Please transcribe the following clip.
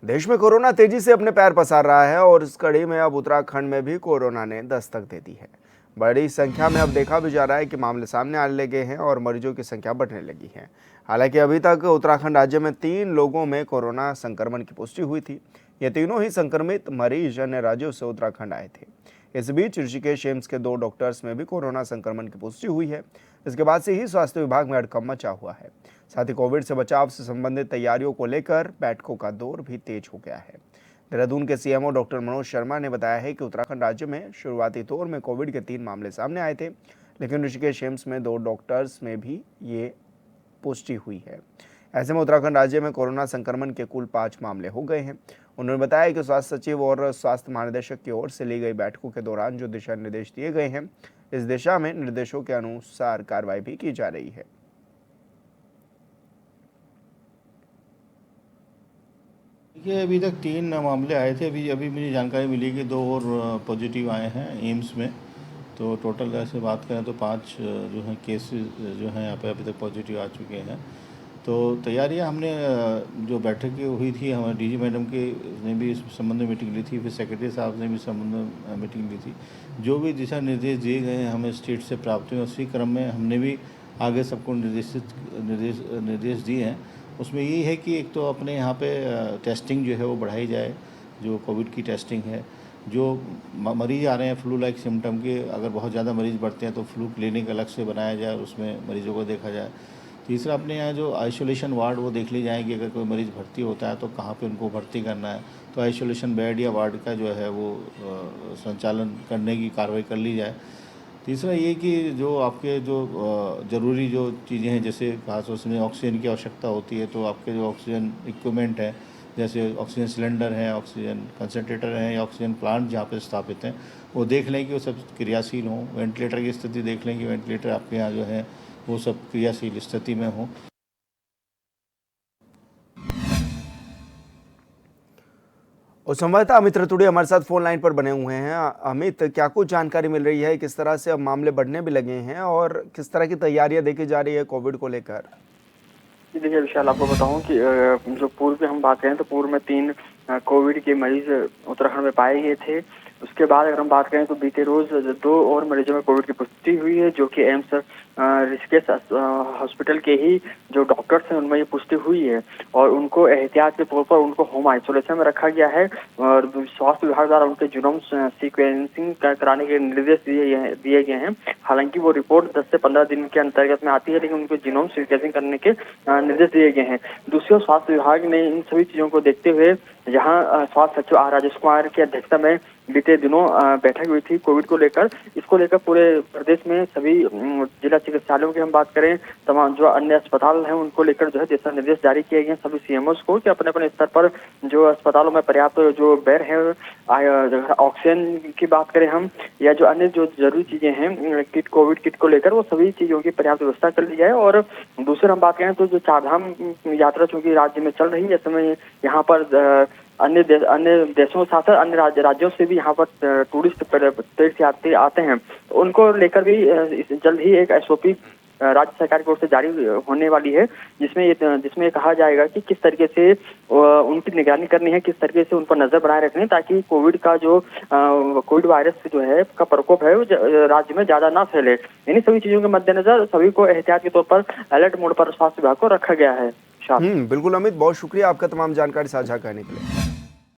देश में कोरोना तेजी से अपने पैर पसार रहा है और इस कड़ी में अब उत्तराखंड में भी कोरोना ने दस्तक दे दी है। बड़ी संख्या में अब देखा भी जा रहा है कि मामले सामने आने लगे हैं और मरीजों की संख्या बढ़ने लगी है। हालांकि अभी तक उत्तराखंड राज्य में 3 लोगों में कोरोना संक्रमण की पुष्टि हुई थी। ये तीनों ही संक्रमित मरीज अन्य राज्यों से उत्तराखंड आए थे। इस बीच ऋषिकेश एम्स के 2 डॉक्टर्स में भी कोरोना संक्रमण की पुष्टि हुई है। इसके बाद से ही स्वास्थ्य विभाग में हड़कंप मचा हुआ है। साथ ही कोविड से बचाव से संबंधित तैयारियों को लेकर बैठकों का दौर भी तेज हो गया है। देहरादून के सीएमओ डॉक्टर मनोज शर्मा ने बताया है कि उत्तराखंड राज्य में शुरुआती दौर में कोविड के 3 मामले सामने आए थे, लेकिन ऋषिकेश एम्स में 2 डॉक्टर्स में भी ये पुष्टि हुई है। ऐसे में उत्तराखंड राज्य में कोरोना संक्रमण के कुल 5 मामले हो गए हैं। उन्होंने बताया कि स्वास्थ्य सचिव और स्वास्थ्य महानिदेशक की ओर से ली गई बैठकों के दौरान जो दिशा निर्देश दिए गए हैं, इस दिशा में निर्देशों के अनुसार कार्रवाई भी की जा रही है। देखिए, अभी तक 3 मामले आए थे। अभी मुझे जानकारी मिली कि 2 और पॉजिटिव आए हैं एम्स में। तो टोटल ऐसे बात करें तो 5 जो हैं केसेस जो हैं यहाँ पे अभी तक पॉजिटिव आ चुके हैं। तो तैयारियां हमने जो बैठक हुई थी, हमारे डीजी मैडम के ने भी इस संबंध में मीटिंग ली थी, फिर सेक्रेटरी साहब ने भी संबंध में मीटिंग ली थी। जो भी दिशा निर्देश दिए गए हैं हमें स्टेट से प्राप्त हुए, उसी क्रम में हमने भी आगे सबको निर्देश दिए हैं। उसमें यही है कि एक तो अपने यहाँ पे टेस्टिंग जो है वो बढ़ाई जाए, जो कोविड की टेस्टिंग है। जो मरीज़ आ रहे हैं फ्लू लाइक सिम्टम के, अगर बहुत ज़्यादा मरीज़ बढ़ते हैं तो फ्लू क्लिनिक अलग से बनाया जाए, उसमें मरीज़ों को देखा जाए। तीसरा, अपने यहाँ जो आइसोलेशन वार्ड वो देख ली जाए कि अगर कोई मरीज़ भर्ती होता है तो कहाँ पे उनको भर्ती करना है, तो आइसोलेशन बेड या वार्ड का जो है वो संचालन करने की कार्रवाई कर ली जाए। तीसरा ये कि जो आपके जो ज़रूरी जो चीज़ें हैं, जैसे खासतौर से ऑक्सीजन की आवश्यकता होती है, तो आपके जो ऑक्सीजन इक्विपमेंट है, जैसे ऑक्सीजन सिलेंडर हैं, ऑक्सीजन कंसनट्रेटर हैं या ऑक्सीजन प्लांट जहाँ पे स्थापित हैं, वो देख लें कि वो सब क्रियाशील हों। वेंटिलेटर की स्थिति देख लें कि वेंटिलेटर आपके यहाँ जो है वो सब क्रियाशील स्थिति में हों। और संवाददाता अमित रतुड़ी हमारे साथ फोन लाइन पर बने हुए हैं। अमित, क्या कुछ जानकारी मिल रही है, किस तरह से अब मामले बढ़ने भी लगे हैं और किस तरह की तैयारियां देखी जा रही है कोविड को लेकर? जी देखिए विशाल, आपको बताऊं कि जो पूर्व की हम बात करें तो पूर्व में 3 कोविड के मरीज उत्तराखंड में पाए गए थे। उसके बाद अगर हम बात करें तो बीते रोज 2 और मरीजों में कोविड की पुष्टि हुई है, जो कि एम्स ऋषिकेश हॉस्पिटल के ही जो डॉक्टर्स हैं उनमें ये पुष्टि हुई है और उनको एहतियात के तौर पर उनको होम आइसोलेशन में रखा गया है और स्वास्थ्य विभाग द्वारा उनके जीनोम सीक्वेंसिंग कराने के निर्देश दिए गए हैं। हालांकि वो रिपोर्ट 10 से 15 दिन के अंतर्गत में आती है, लेकिन उनको जीनोम सीक्वेंसिंग करने के निर्देश दिए गए हैं। दूसरी ओर स्वास्थ्य विभाग ने इन सभी चीजों को देखते हुए जहां स्वास्थ्य सचिव आर राजेश कुमार की अध्यक्षता में बीते दिनों बैठक हुई थी कोविड को लेकर। इसको लेकर पूरे प्रदेश में सभी जिला चिकित्सालयों की हम बात करें, तमाम जो अन्य अस्पताल हैं उनको लेकर जो है दिशा निर्देश जारी किए गए हैं सभी सीएमओस को कि अपने अपने स्तर पर जो अस्पतालों में पर्याप्त जो बेड है, ऑक्सीजन की बात करें हम, या जो अन्य जो जरूरी चीजें हैं किट, कोविड किट को लेकर, वो सभी चीजों की पर्याप्त व्यवस्था कर ली जाए। और दूसरे हम बात करें तो जो 4 धाम यात्रा चूंकि राज्य में चल रही है, इस समय यहाँ पर अन्य देशों के साथ अन्य राज्यों से भी यहाँ पर टूरिस्ट तीर्थयात्री आते हैं, तो उनको लेकर भी जल्द ही एक एसओपी राज्य सरकार की ओर से जारी होने वाली है, जिसमें कहा जाएगा कि किस तरीके से उनकी निगरानी करनी है, किस तरीके से उन पर नजर बनाए रखनी है, ताकि कोविड का जो कोविड वायरस जो है का प्रकोप है वो राज्य में ज्यादा ना फैले। इन्हीं सभी चीजों के मद्देनजर सभी को एहतियात के तौर पर अलर्ट मोड पर स्वास्थ्य विभाग को रखा गया है। बिल्कुल अमित, बहुत शुक्रिया आपका तमाम जानकारी साझा करने के लिए।